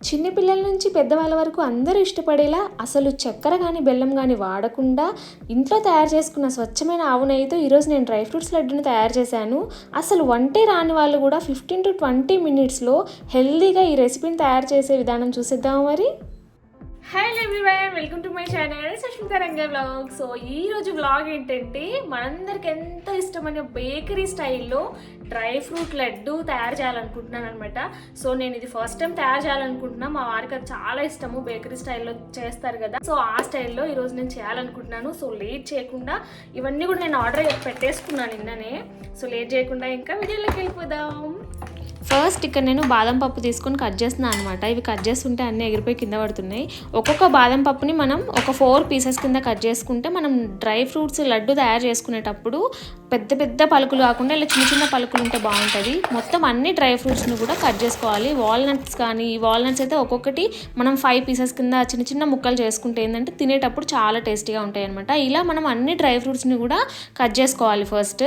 చిన్న పిల్లల నుంచి పెద్దవాళ్ళ వరకు అందరూ ఇష్టపడేలా అసలు చక్కెర కానీ బెల్లం కానీ వాడకుండా ఇంట్లో తయారు చేసుకున్న స్వచ్ఛమైన ఆవు నెయ్యితో ఈరోజు నేను డ్రై ఫ్రూట్స్ లడ్డుని తయారు చేశాను. అసలు వంటే రాని వాళ్ళు కూడా 15 to 20 మినిట్స్లో హెల్తీగా ఈ రెసిపీని తయారు చేసే విధానం చూసేద్దాము మరి. Hi everyone, welcome to my channel Sushmita రంగ వ్లాగ్. సో ఈరోజు వ్లాగ్ ఏంటంటే మనందరికి ఎంతో ఇష్టమైన బేకరీ స్టైల్లో డ్రై ఫ్రూట్ లడ్డు తయారు చేయాలనుకుంటున్నాను అనమాట. సో నేను ఇది ఫస్ట్ టైం తయారు చేయాలనుకుంటున్నాను. మా వారికి అది చాలా ఇష్టము, బేకరీ స్టైల్లో చేస్తారు కదా. సో ఆ స్టైల్లో ఈరోజు నేను చేయాలనుకుంటున్నాను. సో లేట్ చేయకుండా ఇవన్నీ కూడా నేను ఆర్డర్ పెట్టేసుకున్నాను నిన్ననే. సో లేట్ చేయకుండా ఇంకా వీడియోలోకి వెళ్ళిపోదాం. ఫస్ట్ ఇక్కడ నేను బాదం పప్పు తీసుకొని కట్ చేస్తున్నాను అనమాట. ఇవి కట్ చేస్తుంటే అన్నీ ఎగిరిపోయి కింద పడుతున్నాయి. ఒక్కొక్క బాదం పప్పుని మనం ఒక 4 పీసెస్ కింద కట్ చేసుకుంటే మనం డ్రై ఫ్రూట్స్ లడ్డు తయారు చేసుకునేటప్పుడు పెద్ద పెద్ద పలుకులు కాకుండా ఇలా చిన్న చిన్న పలుకులు ఉంటే బాగుంటుంది. మొత్తం అన్ని డ్రై ఫ్రూట్స్ని కూడా కట్ చేసుకోవాలి. వాల్నట్స్ కానీ, వాల్నట్స్ అయితే ఒక్కొక్కటి మనం 5 పీసెస్ కింద చిన్న చిన్న ముక్కలు చేసుకుంటే ఏంటంటే తినేటప్పుడు చాలా టేస్టీగా ఉంటాయి అనమాట. ఇలా మనం అన్ని డ్రై ఫ్రూట్స్ని కూడా కట్ చేసుకోవాలి ఫస్ట్.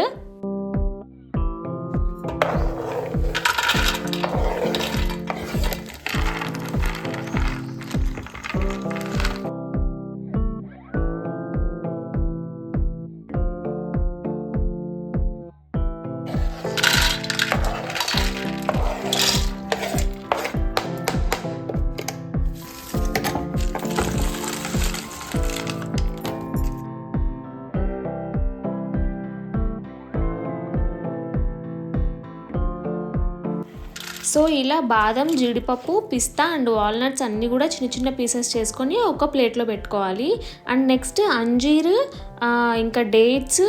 సో ఇలా బాదం, జీడిపప్పు, పిస్తా అండ్ వాల్నట్స్ అన్నీ కూడా చిన్న చిన్న పీసెస్ చేసుకొని ఒక ప్లేట్లో పెట్టుకోవాలి. అండ్ నెక్స్ట్ అంజీర్, ఇంకా డేట్స్,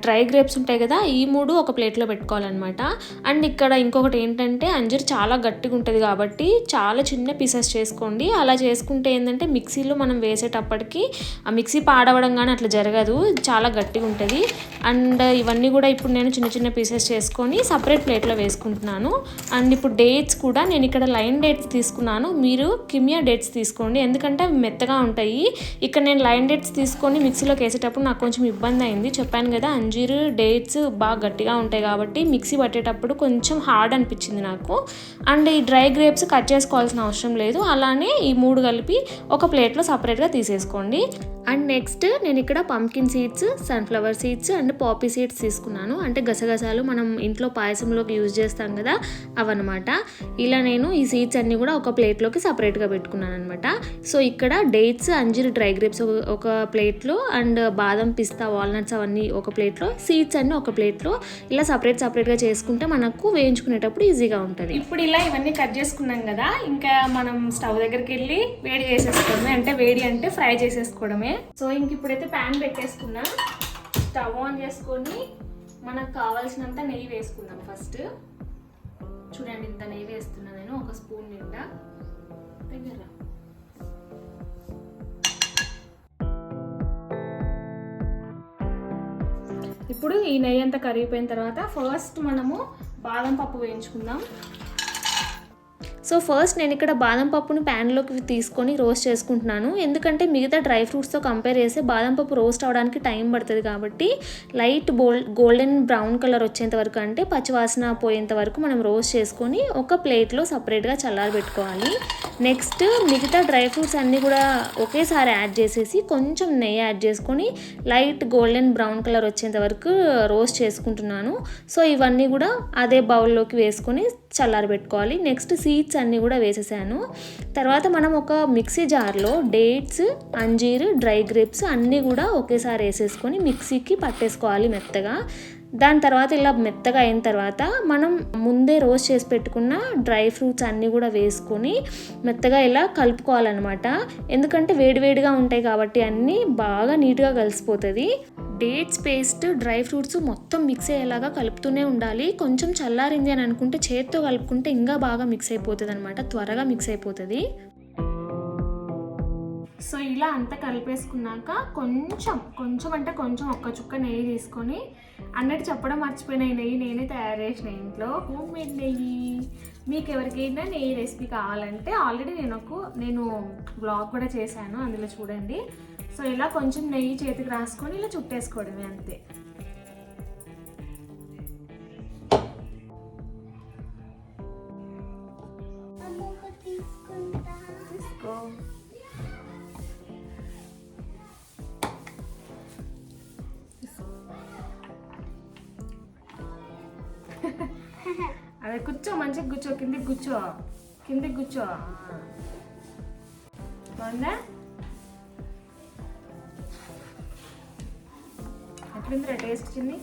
డ్రై గ్రేప్స్ ఉంటాయి కదా, ఈ 3 ఒక ప్లేట్లో పెట్టుకోవాలన్నమాట. అండ్ ఇక్కడ ఇంకొకటి ఏంటంటే అంజీర్ చాలా గట్టిగా ఉంటుంది కాబట్టి చాలా చిన్న పీసెస్ చేసుకోండి. అలా చేసుకుంటే ఏంటంటే మిక్సీలో మనం వేసేటప్పటికి ఆ మిక్సీ పాడవడం కానీ అట్లా జరగదు, చాలా గట్టిగా ఉంటుంది. అండ్ ఇవన్నీ కూడా ఇప్పుడు నేను చిన్న చిన్న పీసెస్ చేసుకొని సపరేట్ ప్లేట్లో వేసుకుంటున్నాను. అండ్ ఇప్పుడు డేట్స్ కూడా నేను ఇక్కడ లైన్ డేట్స్ తీసుకున్నాను, మీరు కిమియా డేట్స్ తీసుకోండి, ఎందుకంటే అవి మెత్తగా ఉంటాయి. ఇక్కడ నేను లైన్ డేట్స్ తీసుకొని మిక్సీలోకి వేసేటప్పుడు నాకు కొంచెం ఇబ్బంది అయింది. చెప్పాను కదా అంజీర్, డేట్స్ బాగా గట్టిగా ఉంటాయి కాబట్టి మిక్సీ పట్టేటప్పుడు కొంచెం హార్డ్ అనిపించింది నాకు. అండ్ ఈ డ్రై గ్రేప్స్ కట్ చేసుకోవాల్సిన అవసరం లేదు, అలానే ఈ 3 కలిపి ఒక ప్లేట్లో సపరేట్గా తీసేసుకోండి. అండ్ నెక్స్ట్ నేను ఇక్కడ pumpkin seeds, sunflower seeds and poppy seeds తీసుకున్నాను. అంటే గసగసాలు మనం ఇంట్లో పాయసంలోకి యూజ్ చేస్తాం కదా, అవన్నమాట. ఇలా నేను ఈ సీడ్స్ అన్నీ కూడా ఒక ప్లేట్లోకి సపరేట్గా పెట్టుకున్నాను అనమాట. సో ఇక్కడ డేట్స్, అంజీర్, డ్రై గ్రేప్స్ ఒక ప్లేట్లో, అండ్ బాదం, పిస్తా, వాల్నట్స్ అవన్నీ ఒక ప్లేట్లో, సీడ్స్ అన్నీ ఒక ప్లేట్లో ఇలా సపరేట్గా చేసుకుంటే మనకు వేయించుకునేటప్పుడు ఈజీగా ఉంటుంది. ఇప్పుడు ఇలా ఇవన్నీ కట్ చేసుకున్నాం కదా, ఇంకా మనం స్టవ్ దగ్గరికి వెళ్ళి వేడి చేసేసుకోవడమే. అంటే వేడి అంటే ఫ్రై చేసేసుకోవడమే. సో ఇంక ఇప్పుడైతే ప్యాన్ పెట్టేసుకున్నా, స్టవ్ ఆన్ చేసుకొని మనకు కావాల్సినంత నెయ్యి వేసుకుందాం. ఫస్ట్ చూడండి, ఇంత నెయ్యి వేస్తున్నా నేను, 1 స్పూన్ నిండా. దగ్గర ఇప్పుడు ఈ నెయ్యి అంతా కరిగిపోయిన తర్వాత ఫస్ట్ మనము బాదం పప్పు వేయించుకుందాం. సో ఫస్ట్ నేను ఇక్కడ బాదం పప్పును ప్యాన్లోకి తీసుకొని రోస్ట్ చేసుకుంటున్నాను, ఎందుకంటే మిగతా డ్రై ఫ్రూట్స్తో కంపేర్ చేస్తే బాదం పప్పు రోస్ట్ అవడానికి టైం పడుతుంది కాబట్టి లైట్ గోల్డెన్ బ్రౌన్ కలర్ వచ్చేంత వరకు, అంటే పచ్చివాసన పోయేంత వరకు మనం రోస్ట్ చేసుకొని ఒక ప్లేట్లో సపరేట్గా చల్లారబెట్టుకోవాలి. నెక్స్ట్ మిగతా డ్రై ఫ్రూట్స్ అన్నీ కూడా ఒకేసారి యాడ్ చేసేసి కొంచెం నెయ్యి యాడ్ చేసుకొని లైట్ గోల్డెన్ బ్రౌన్ కలర్ వచ్చేంత వరకు రోస్ట్ చేసుకుంటున్నాను. సో ఇవన్నీ కూడా అదే బౌల్లోకి వేసుకొని చల్లారబెట్టుకోవాలి. నెక్స్ట్ సీడ్స్ అన్నీ కూడా వేసేసాను. తర్వాత మనం ఒక మిక్సీ జార్లో డేట్స్, అంజీర్, డ్రై గ్రేప్స్ అన్నీ కూడా ఒకేసారి వేసేసుకొని మిక్సీకి పట్టేసుకోవాలి మెత్తగా. దాని తర్వాత ఇలా మెత్తగా అయిన తర్వాత మనం ముందే రోస్ట్ చేసి పెట్టుకున్న డ్రై ఫ్రూట్స్ అన్నీ కూడా వేసుకొని మెత్తగా ఇలా కలుపుకోవాలన్నమాట. ఎందుకంటే వేడివేడిగా ఉంటాయి కాబట్టి అన్నీ బాగా నీట్గా కలిసిపోతుంది. డేట్స్ పేస్ట్, డ్రై ఫ్రూట్స్ మొత్తం మిక్స్ అయ్యేలాగా కలుపుతూనే ఉండాలి. కొంచెం చల్లారింది అని అనుకుంటే చేత్తో కలుపుకుంటే ఇంకా బాగా మిక్స్ అయిపోతుంది అనమాట, త్వరగా మిక్స్ అయిపోతుంది. సో ఇలా అంతా కలిపేసుకున్నాక కొంచెం అంటే కొంచెం ఒక్క చుక్క నెయ్యి తీసుకొని, అన్నట్టు చెప్పడం మర్చిపోయిన, ఈ నెయ్యి నేనే తయారు చేసిన ఇంట్లో హోమ్ మేడ్ నెయ్యి. మీకు ఎవరికైనా నెయ్యి రెసిపీ కావాలంటే ఆల్రెడీ నేను బ్లాగ్ కూడా చేశాను, అందులో చూడండి. సో ఇలా కొంచెం నెయ్యి చేతికి రాసుకొని ఇలా చుట్టేసుకోవడమే, అంతే. అదే కూర్చో, మంచిగా కూర్చో, కిందికి కూర్చో, కిందికి కూర్చో. బాగుందా? ఎట్లుందిరా టేస్ట్ చిన్ని?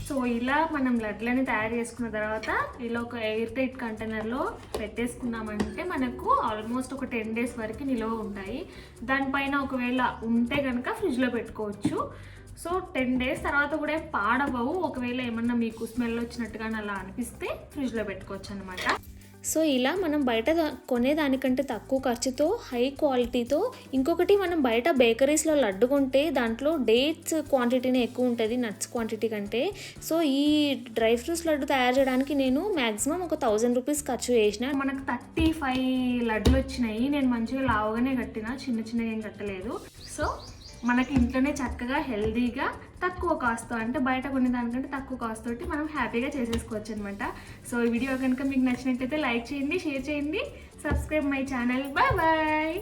సో ఇలా మనం లడ్లని తయారు చేసుకున్న తర్వాత ఇలా ఒక ఎయిర్ టైట్ కంటైనర్లో పెట్టేసుకున్నామంటే మనకు ఆల్మోస్ట్ ఒక 10 days వరకు నిల్వ ఉంటాయి. దానిపైన ఒకవేళ ఉంటే కనుక ఫ్రిడ్జ్లో పెట్టుకోవచ్చు. సో 10 days తర్వాత కూడా పాడవవు. ఒకవేళ ఏమన్నా మీకు స్మెల్ వచ్చినట్టుగా అలా అనిపిస్తే ఫ్రిడ్జ్లో పెట్టుకోవచ్చు అనమాట. సో ఇలా మనం బయట కొనేదానికంటే తక్కువ ఖర్చుతో హై క్వాలిటీతో, ఇంకొకటి మనం బయట బేకరీస్లో లడ్డు కొంటే దాంట్లో డేట్స్ క్వాంటిటీనే ఎక్కువ ఉంటుంది నట్స్ క్వాంటిటీ కంటే. సో ఈ డ్రై ఫ్రూట్స్ లడ్డు తయారు చేయడానికి నేను మ్యాక్సిమం ఒక 1000 రూపీస్ ఖర్చు చేసిన. మనకు 35 లడ్డులు వచ్చినాయి. నేను మంచిగా లావుగానే కట్టిన, చిన్న చిన్నగా ఏం కట్టలేదు. సో మనకి ఇంట్లోనే చక్కగా హెల్దీగా తక్కువ కాస్ట్, అంటే బయట కొనే దానికంటే తక్కువ కాస్ట్ తోటి మనం హ్యాపీగా చేసేసుకోవచ్చు అనమాట. సో ఈ వీడియో కనుక మీకు నచ్చినట్టయితే లైక్ చేయండి, షేర్ చేయండి, subscribe my channel. Bye bye.